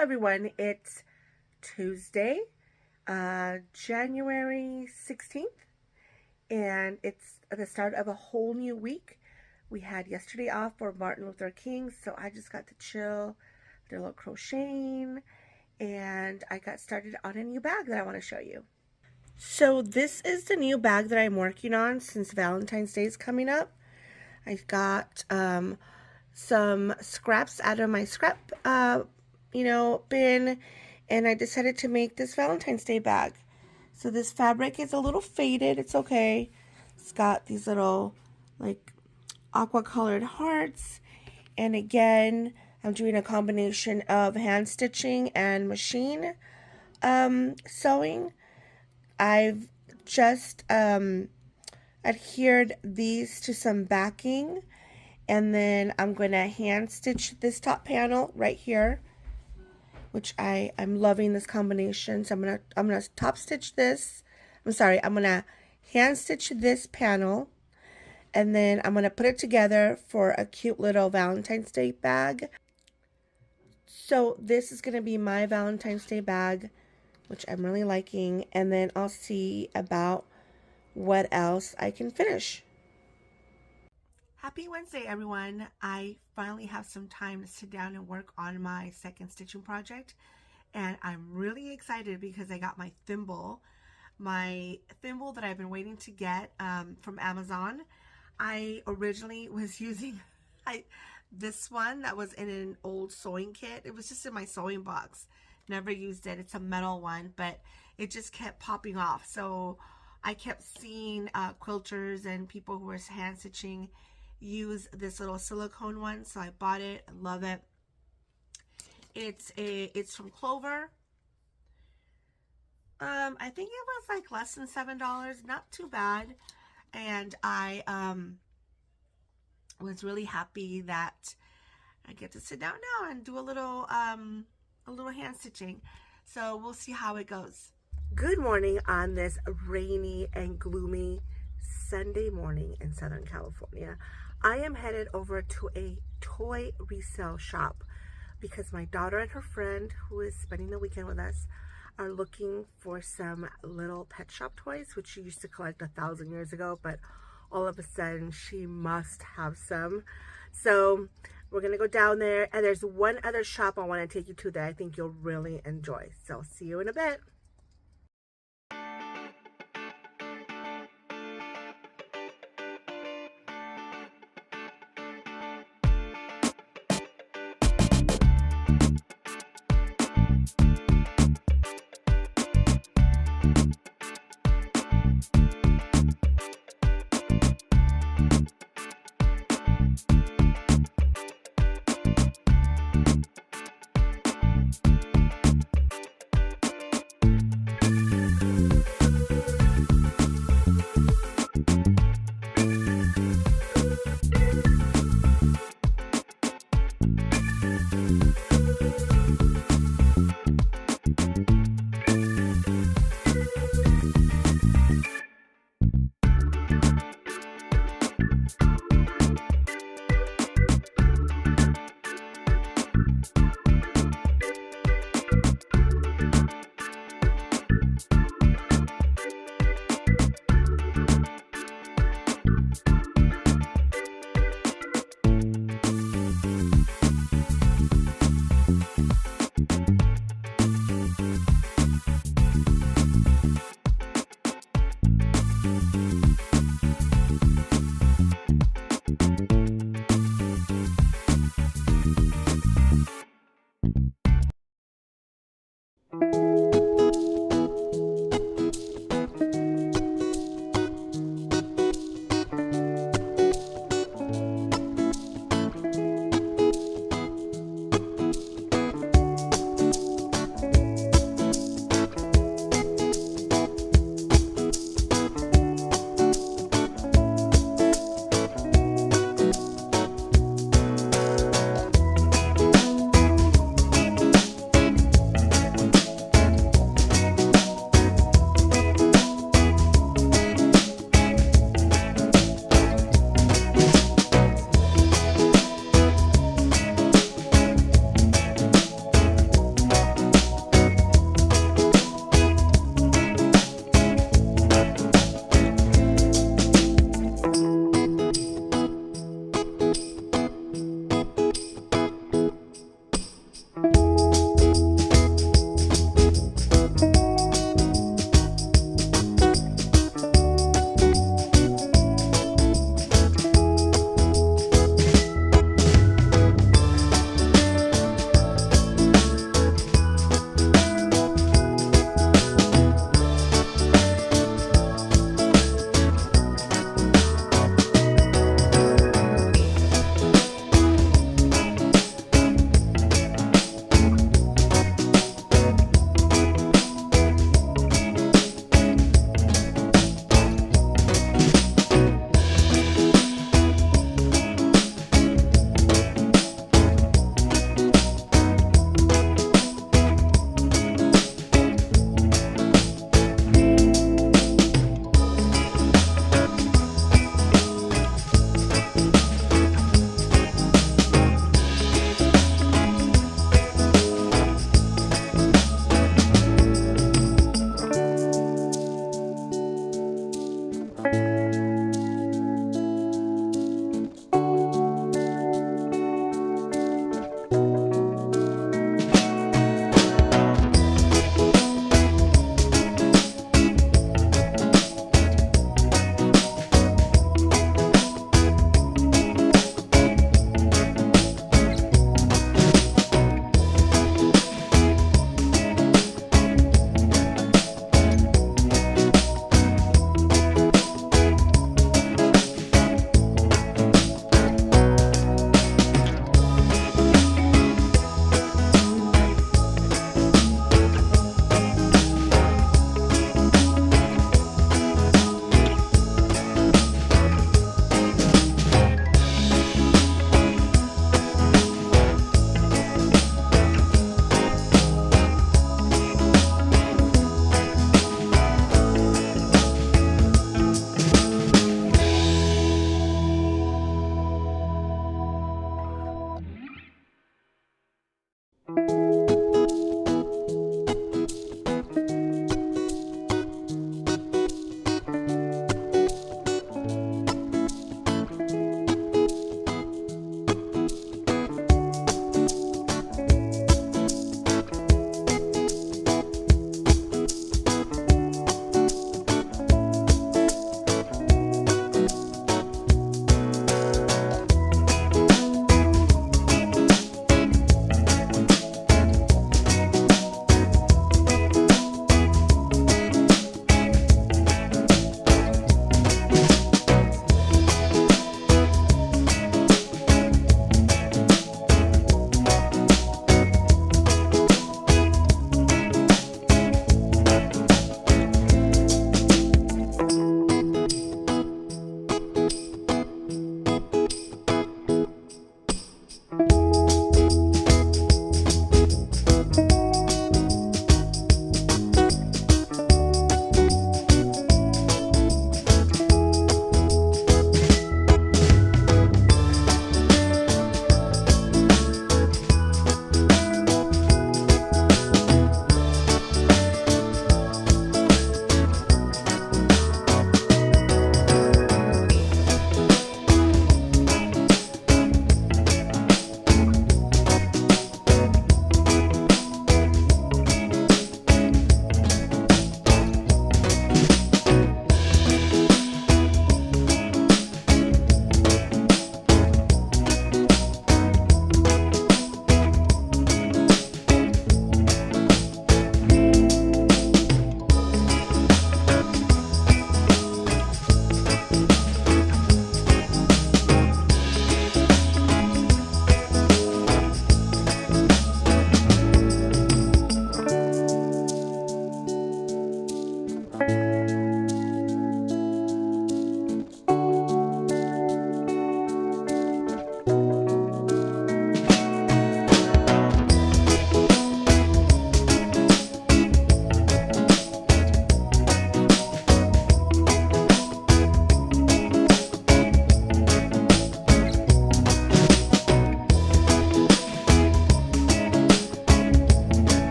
everyone, it's Tuesday, January 16th, and it's the start of a whole new week. We had yesterday off for Martin Luther King, so I just got to chill, did a little crocheting, and I got started on a new bag that I want to show you. So this is the new bag that I'm working on since Valentine's Day is coming up. I got some scraps out of my scrap bin, and I decided to make this Valentine's Day bag. So this fabric is a little faded. It's okay. It's got these little like aqua colored hearts, and again I'm doing a combination of hand stitching and machine sewing. I've just adhered these to some backing, and then I'm going to hand stitch this top panel right here, which I'm loving this combination. So I'm gonna top stitch this. I'm gonna hand stitch this panel, and then I'm gonna put it together for a cute little Valentine's Day bag. So this is gonna be my Valentine's Day bag, which I'm really liking, and then I'll see about what else I can finish. Happy Wednesday, everyone. I finally have some time to sit down and work on my second stitching project, and I'm really excited because I got my thimble that I've been waiting to get from Amazon. I originally was using this one that was in an old sewing kit. It was just in my sewing box. Never used it. It's a metal one, but it just kept popping off. So I kept seeing quilters and people who were hand stitching use this little silicone one, so I bought it. I love it. It's from Clover. I think it was like less than $7, not too bad, and I was really happy that I get to sit down now and do a little hand stitching. So we'll see how it goes. Good morning on this rainy and gloomy Sunday morning in Southern California. I am headed over to a toy resale shop because my daughter and her friend, who is spending the weekend with us, are looking for some little pet shop toys, which she used to collect 1,000 years ago, but all of a sudden she must have some. So we're gonna go down there, and there's one other shop I want to take you to that I think you'll really enjoy. So see you in a bit.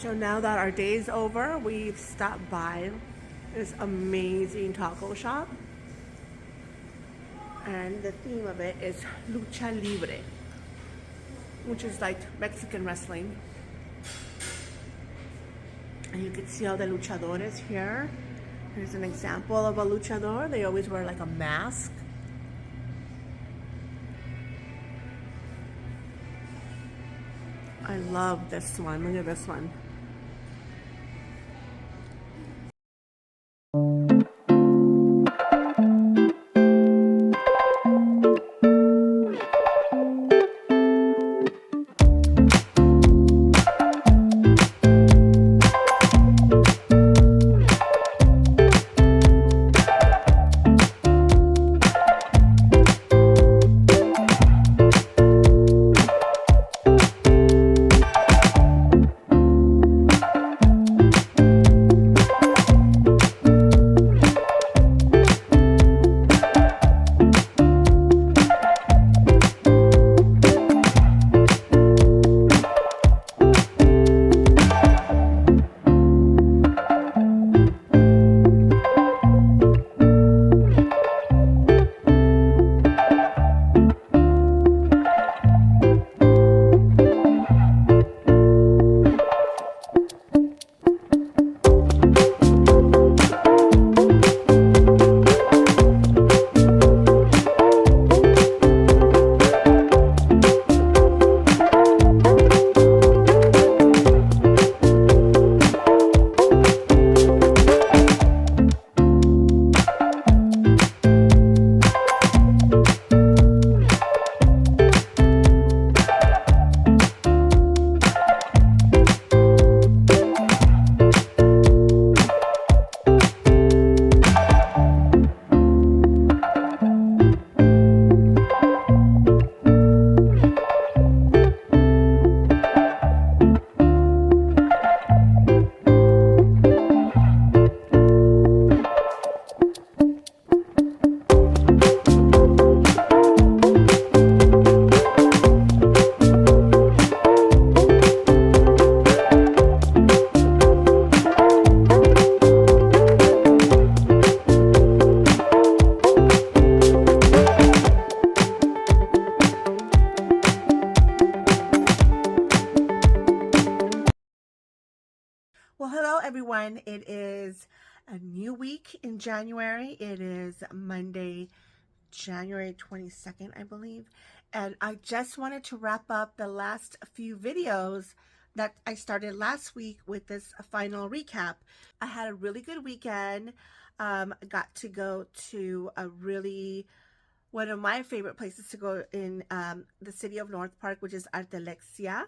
So now that our day's over, we've stopped by this amazing taco shop. And the theme of it is lucha libre, which is like Mexican wrestling. And you can see all the luchadores here. Here's an example of a luchador. They always wear like a mask. I love this one. Look at this one. Well, hello everyone. It is a new week in January. It is Monday, January 22nd, I believe. And I just wanted to wrap up the last few videos that I started last week with this final recap. I had a really good weekend. Got to go to one of my favorite places to go in the city of North Park, which is Artelexia.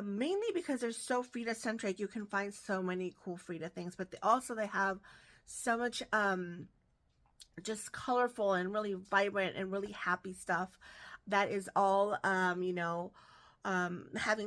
Mainly because they're so Frida centric. You can find so many cool Frida things, but they have so much just colorful and really vibrant and really happy stuff that is all having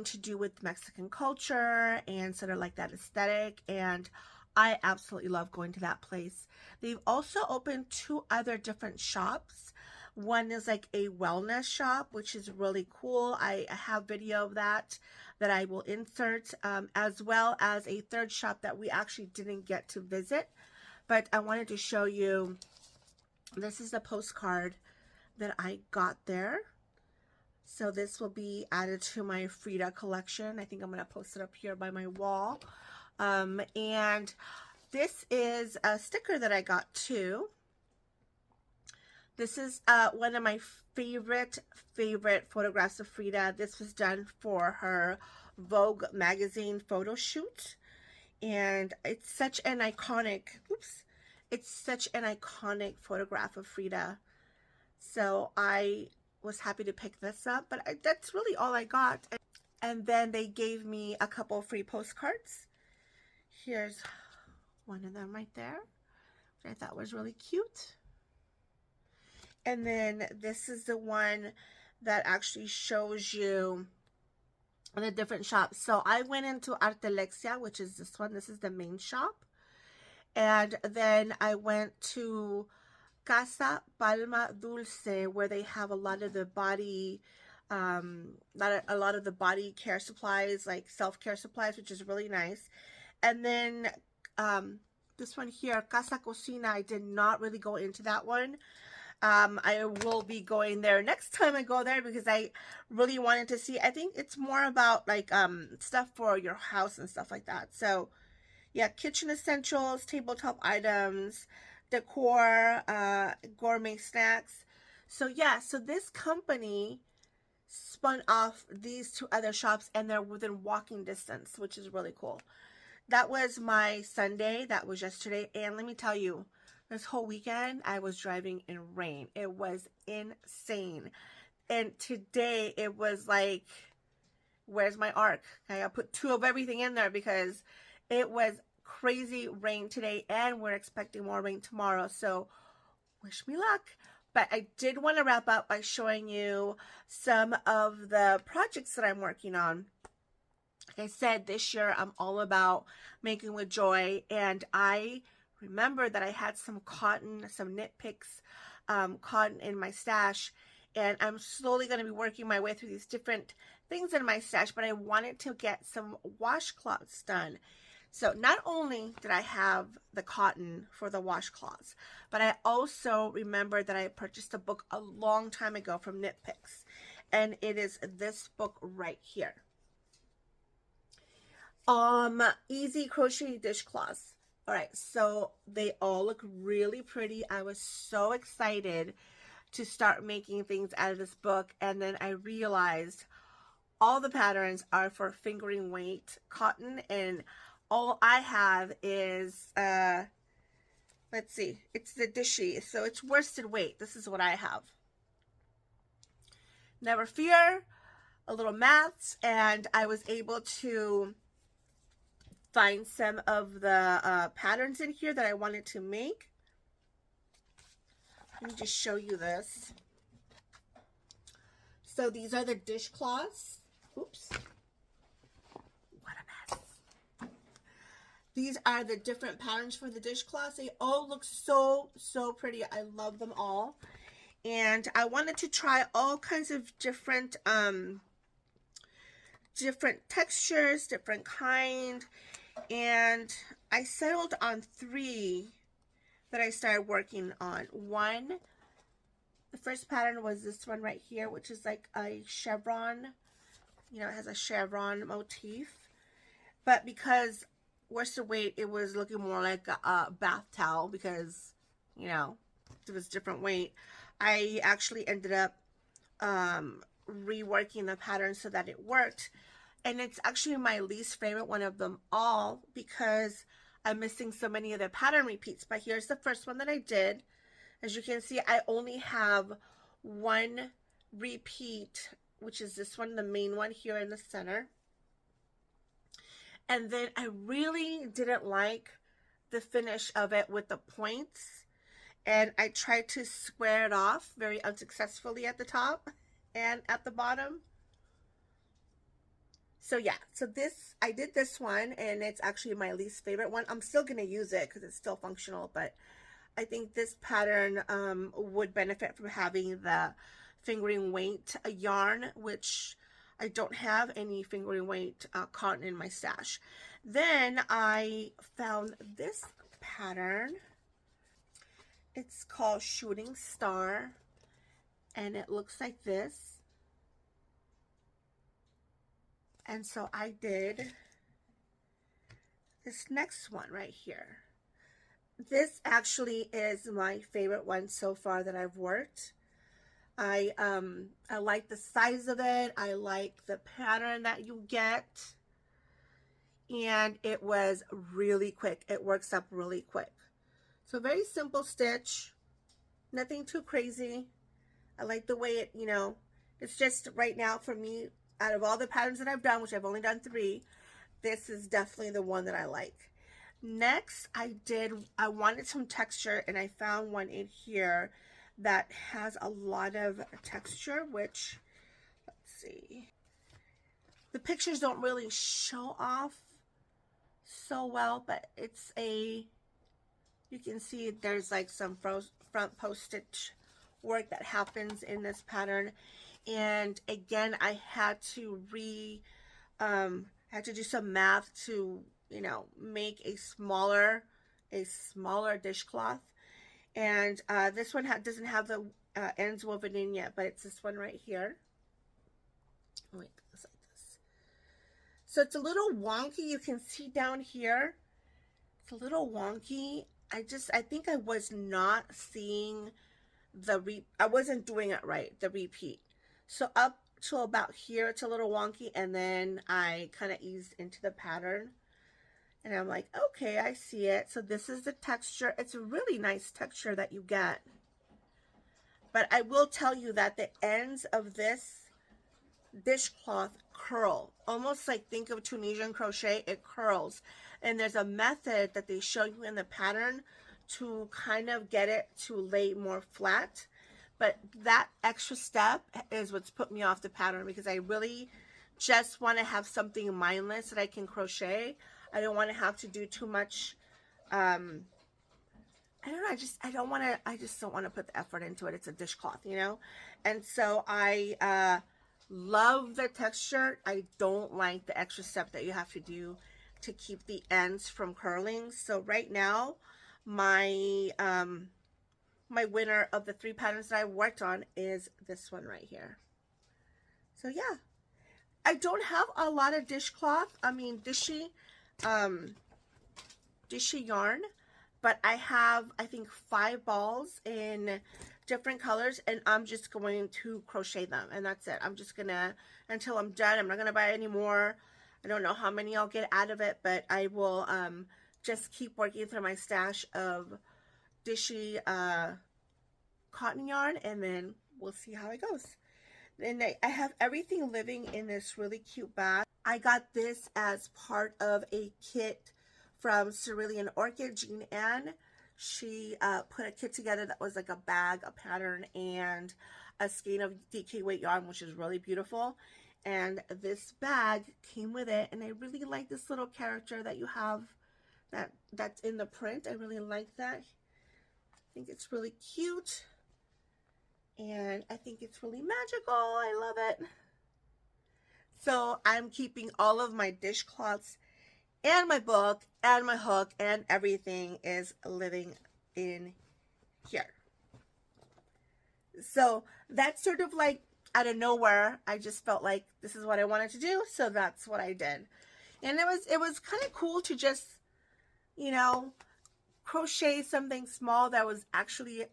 to do with Mexican culture and sort of like that aesthetic. And I absolutely love going to that place. They've also opened 2 other different shops. One is like a wellness shop, which is really cool. I have video of that I will insert, as well as a 3rd shop that we actually didn't get to visit. But I wanted to show you, this is the postcard that I got there. So this will be added to my Frida collection. I think I'm going to post it up here by my wall. And this is a sticker that I got too. This is one of my favorite photographs of Frida. This was done for her Vogue magazine photo shoot. And it's such an iconic, photograph of Frida. So I was happy to pick this up, but that's really all I got. And then they gave me a couple free postcards. Here's one of them right there, which I thought was really cute. And then this is the one that actually shows you the different shops. So I went into Artelexia, which is this one. This is the main shop. And then I went to Casa Palma Dulce, where they have a lot of the body a lot of the body care supplies, like self-care supplies, which is really nice. And then this one here, Casa Cocina, I did not really go into that one. I will be going there next time I go there because I really wanted to see. I think it's more about like stuff for your house and stuff like that. So yeah, kitchen essentials, tabletop items, decor, gourmet snacks. So yeah, so this company spun off these two other shops and they're within walking distance, which is really cool. That was my Sunday. That was yesterday. And let me tell you, this whole weekend I was driving in rain. It was insane. And today it was like, where's my arc? I put 2 of everything in there because it was crazy rain today and we're expecting more rain tomorrow. So wish me luck. But I did want to wrap up by showing you some of the projects that I'm working on. Like I said, this year I'm all about making with joy, and I remember that I had some cotton, some knit picks, cotton in my stash, and I'm slowly going to be working my way through these different things in my stash, but I wanted to get some washcloths done. So not only did I have the cotton for the washcloths, but I also remembered that I purchased a book a long time ago from Knit Picks, and it is this book right here. Easy crochet dishcloths. All right, so they all look really pretty. I was so excited to start making things out of this book, and then I realized all the patterns are for fingering weight cotton, and all I have is let's see, it's the dishy, so it's worsted weight. This is what I have. Never fear, a little maths, and I was able to find some of the patterns in here that I wanted to make. Let me just show you this. So these are the dishcloths. Oops. What a mess. These are the different patterns for the dishcloths. They all look so, so pretty. I love them all. And I wanted to try all kinds of different textures, different kind. And I settled on 3 that I started working on. One, the first pattern was this one right here, which is like a chevron. You know, it has a chevron motif. But because worsted weight, it was looking more like a bath towel because, you know, it was different weight. I actually ended up reworking the pattern so that it worked. And it's actually my least favorite one of them all because I'm missing so many of the pattern repeats. But here's the first one that I did. As you can see, I only have 1 repeat, which is this one, the main one here in the center. And then I really didn't like the finish of it with the points. And I tried to square it off very unsuccessfully at the top and at the bottom. So yeah, so this, I did this one, and it's actually my least favorite one. I'm still going to use it because it's still functional, but I think this pattern would benefit from having the fingering weight yarn, which I don't have any fingering weight cotton in my stash. Then I found this pattern. It's called Shooting Star, and it looks like this. And so I did this next one right here. This actually is my favorite one so far that I've worked. I like the size of it. I like the pattern that you get. And it was really quick. It works up really quick. So very simple stitch. Nothing too crazy. I like the way it, you know, it's just right now for me, out of all the patterns that I've done, which I've only done 3, this is definitely the one that I like. Next, I wanted some texture, and I found one in here that has a lot of texture, which, let's see. The pictures don't really show off so well, but it's a, you can see there's like some front post stitch work that happens in this pattern. And again, I had to had to do some math to, you know, make a smaller dishcloth. And this one doesn't have the ends woven in yet, but it's this one right here. Wait, it's like this. So it's a little wonky. You can see down here, it's a little wonky. I think I was not seeing I wasn't doing it right, the repeat. So up to about here, it's a little wonky, and then I kind of eased into the pattern. And I'm like, okay, I see it. So this is the texture. It's a really nice texture that you get. But I will tell you that the ends of this dishcloth curl. Almost like, think of Tunisian crochet, it curls. And there's a method that they show you in the pattern to kind of get it to lay more flat. But that extra step is what's put me off the pattern, because I really just want to have something mindless that I can crochet. I don't want to have to do too much. I don't know. I just don't want to put the effort into it. It's a dishcloth, you know? And so I love the texture. I don't like the extra step that you have to do to keep the ends from curling. So right now, my my winner of the 3 patterns that I worked on is this one right here. So yeah, I don't have a lot of dishcloth. I mean, dishy yarn, but I have, I think, 5 balls in different colors, and I'm just going to crochet them, and that's it. I'm just gonna, until I'm done, I'm not gonna buy any more. I don't know how many I'll get out of it, but I will just keep working through my stash of dishy cotton yarn, and then we'll see how it goes. And I have everything living in this really cute bag. I got this as part of a kit from Cerulean Orchid, Jean Ann. She put a kit together that was like a bag, a pattern, and a skein of DK weight yarn, which is really beautiful. And this bag came with it, and I really like this little character that you have that's in the print. I really like that. I think it's really cute, and I think it's really magical. I love it. So I'm keeping all of my dishcloths and my book and my hook, and everything is living in here. So that's sort of like out of nowhere. I just felt like this is what I wanted to do, so that's what I did. And it was kind of cool to just, you know, crochet something small that was actually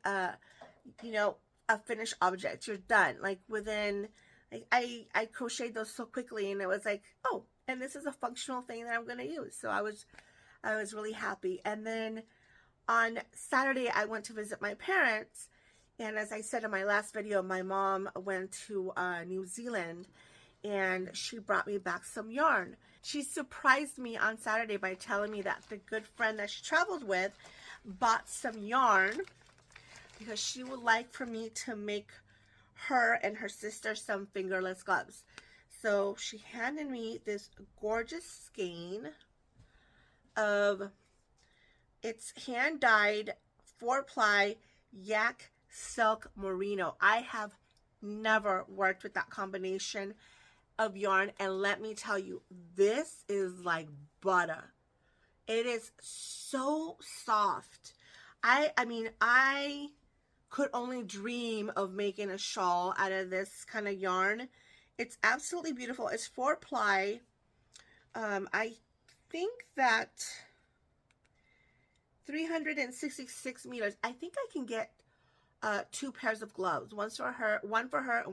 you know, a finished object. You're done. Like within, like I crocheted those so quickly, and it was like, oh, and this is a functional thing that I'm going to use. So I was really happy. And then on Saturday, I went to visit my parents. And as I said in my last video, my mom went to New Zealand, and she brought me back some yarn. She surprised me on Saturday by telling me that the good friend that she traveled with bought some yarn because she would like for me to make her and her sister some fingerless gloves. So she handed me this gorgeous skein of, it's hand-dyed 4-ply yak silk merino. I have never worked with that combination of yarn, and let me tell you, this is like butter. It is so soft. I mean, I could only dream of making a shawl out of this kind of yarn. It's absolutely beautiful. It's 4-ply. I think that 366 meters. I think I can get 2 pairs of gloves. One for her and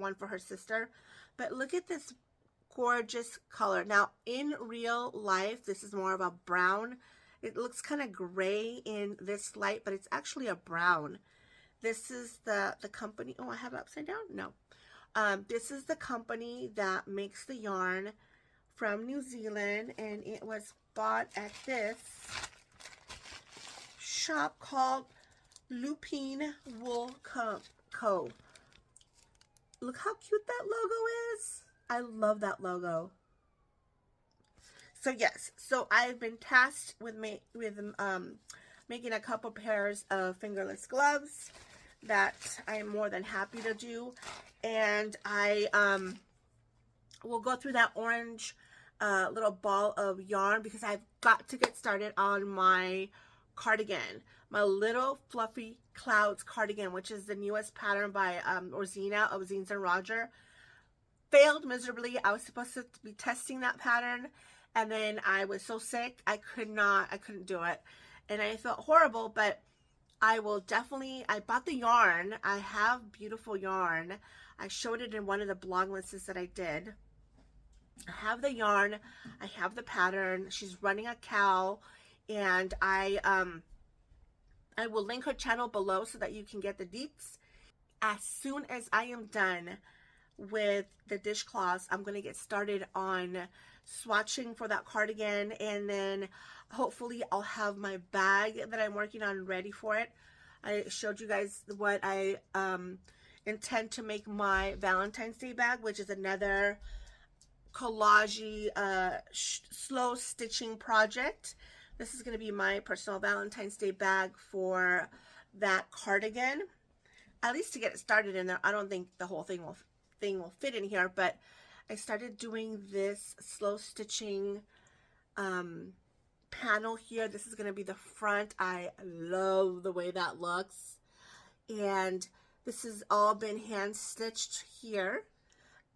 one for her sister. But look at this gorgeous color. Now, in real life, this is more of a brown. It looks kind of gray in this light, but it's actually a brown. This is the company. Oh, I have it upside down? No. This is the company that makes the yarn from New Zealand, and it was bought at this shop called Lupine Wool Co. Look how cute that logo is. I love that logo. So yes, so I've been tasked with making a couple pairs of fingerless gloves. that I am more than happy to do. And I will go through that orange little ball of yarn because I've got to get started on my cardigan, my little fluffy clouds cardigan, which is the newest pattern by Orzina of Zines and Roger. Failed miserably. I was supposed to be testing that pattern, and then I was so sick I couldn't do it, and I felt horrible. But I will definitely, I bought the yarn. I have beautiful yarn. I showed it in one of the blog lists that I did. I have the yarn, I have the pattern. She's running a cow, and I will link her channel below so that you can get the deets. As soon as I am done with the dishcloths, I'm going to get started on swatching for that cardigan, and then hopefully I'll have my bag that I'm working on ready for it. I showed you guys what I intend to make my Valentine's Day bag, which is another collagey slow stitching project. This is going to be my personal Valentine's Day bag for that cardigan, at least to get it started in there. I don't think the whole thing will fit in here, but I started doing this slow stitching panel here. This is going to be the front. I love the way that looks, and this has all been hand stitched here.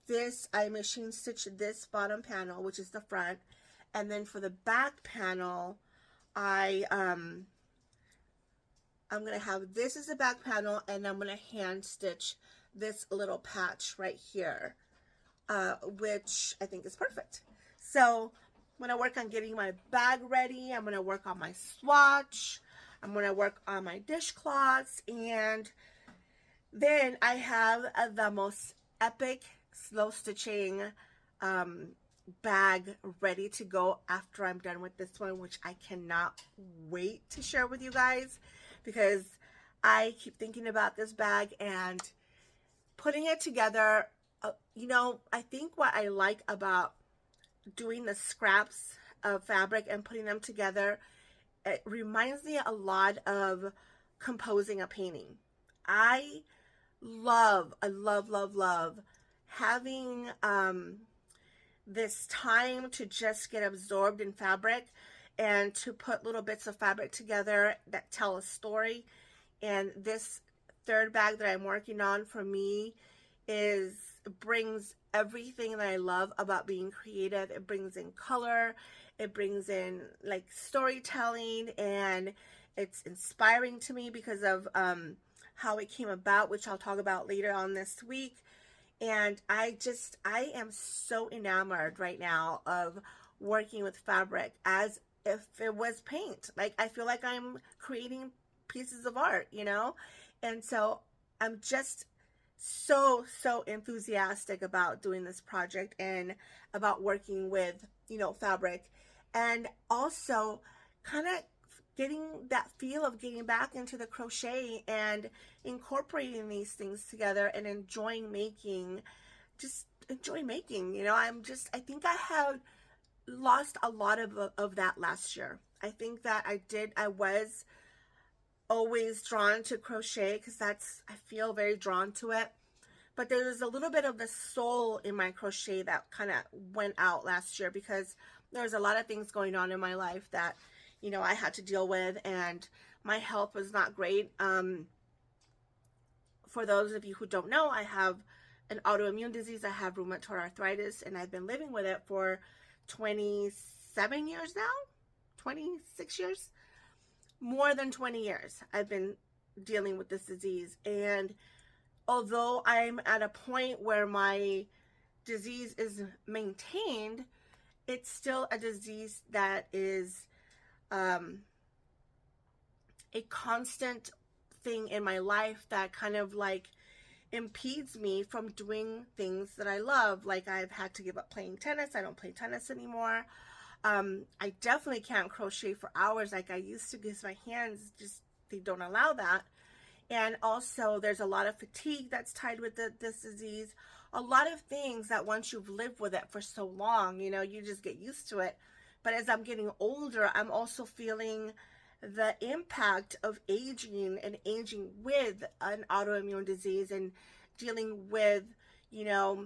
This, I machine stitched this bottom panel, which is the front, and then for the back panel, I'm going to have this as the back panel, and I'm going to hand stitch this little patch right here, which I think is perfect. So I'm going to work on getting my bag ready. I'm going to work on my swatch. I'm going to work on my dishcloths, and then I have the most epic slow stitching bag ready to go after I'm done with this one, which I cannot wait to share with you guys, because I keep thinking about this bag and putting it together. You know, I think what I like about doing the scraps of fabric and putting them together, it reminds me a lot of composing a painting. I love having this time to just get absorbed in fabric and to put little bits of fabric together that tell a story. And this third bag that I'm working on for me brings everything that I love about being creative. It brings in color, it brings in like storytelling, and it's inspiring to me because of how it came about, which I'll talk about later on this week. And I am so enamored right now of working with fabric as if it was paint. Like, I feel like I'm creating pieces of art, you know? And so I'm just so enthusiastic about doing this project and about working with, you know, fabric, and also kind of getting that feel of getting back into the crochet and incorporating these things together and enjoying making, you know. I think I had lost a lot of that last year. I think that I was always drawn to crochet because I feel very drawn to it. But there's a little bit of the soul in my crochet that kind of went out last year because there was a lot of things going on in my life that, you know, I had to deal with, and my health was not great. For those of you who don't know, I have an autoimmune disease. I have rheumatoid arthritis, and I've been living with it for 27 years now, 26 years, more than 20 years. I've been dealing with this disease, and although I'm at a point where my disease is maintained, it's still a disease that is a constant thing in my life that kind of like impedes me from doing things that I love. Like, I've had to give up playing tennis. I don't play tennis anymore. I definitely can't crochet for hours like I used to because my hands they don't allow that. And also there's a lot of fatigue that's tied with this disease. A lot of things that once you've lived with it for so long, you know, you just get used to it. But as I'm getting older, I'm also feeling the impact of aging and aging with an autoimmune disease and dealing with, you know,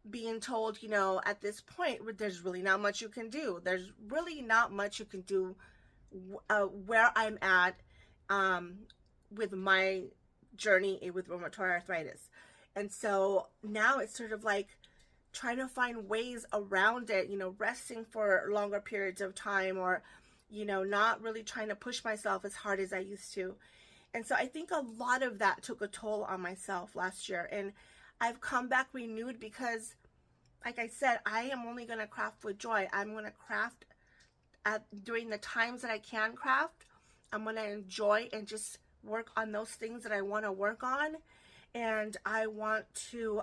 being told, you know, at this point, there's really not much you can do. There's really not much you can do where I'm at with my journey with rheumatoid arthritis. And so now it's sort of like trying to find ways around it, you know, resting for longer periods of time, or, you know, not really trying to push myself as hard as I used to. And so I think a lot of that took a toll on myself last year. And I've come back renewed because, like I said, I am only going to craft with joy. I'm going to craft during the times that I can craft. I'm going to enjoy and just work on those things that I want to work on. And I want to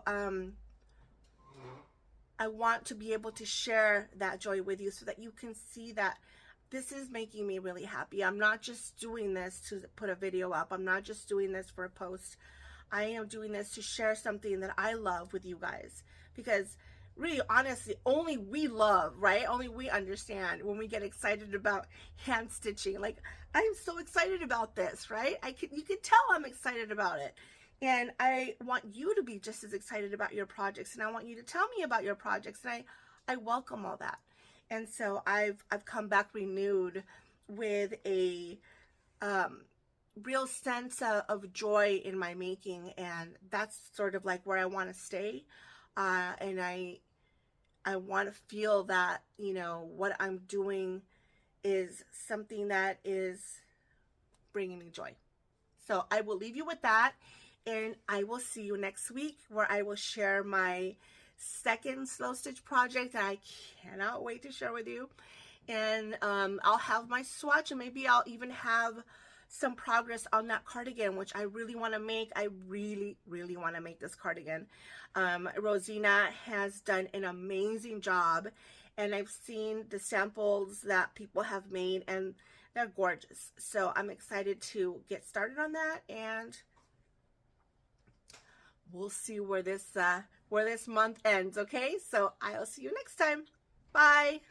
be able to share that joy with you so that you can see that this is making me really happy. I'm not just doing this to put a video up. I'm not just doing this for a post. I am doing this to share something that I love with you guys, because really, honestly, only we love, right? Only we understand when we get excited about hand stitching. Like, I'm so excited about this, right? You can tell I'm excited about it. And I want you to be just as excited about your projects, and I want you to tell me about your projects, and I welcome all that. And so I've come back renewed with a real sense of joy in my making, and that's sort of like where I want to stay. And I want to feel that, you know, what I'm doing is something that is bringing me joy. So I will leave you with that, and I will see you next week, where I will share my second slow stitch project that I cannot wait to share with you. And I'll have my swatch, and maybe I'll even have some progress on that cardigan, which I really want to make. I really, really want to make this cardigan. Rosina has done an amazing job, and I've seen the samples that people have made, and they're gorgeous. So I'm excited to get started on that, and we'll see where this month ends. Okay, so I'll see you next time. Bye.